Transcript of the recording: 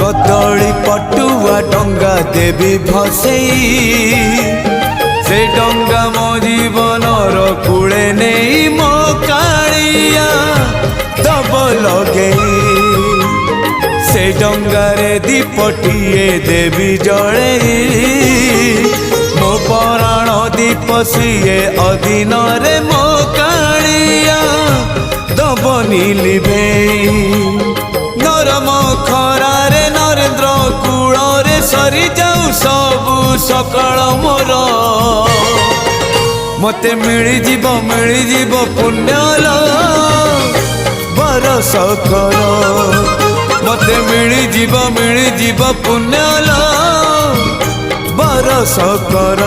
कदली पटुआ डंगा देवी भसई से डंगा मो जीवनर कूले नहीं मो कालिया दब लगे से डंगारे दीपटिए देवी जड़े मो पराण दीप सीए अधीन रे मो कालिया दबनी लिभे नरम खरारे नरेंद्र कूल रे सरी जाऊ सबु सकाळ मोर मते मिली जीव पुण्यल बरस कर मते मिली जीव पुण्यल बरस कर।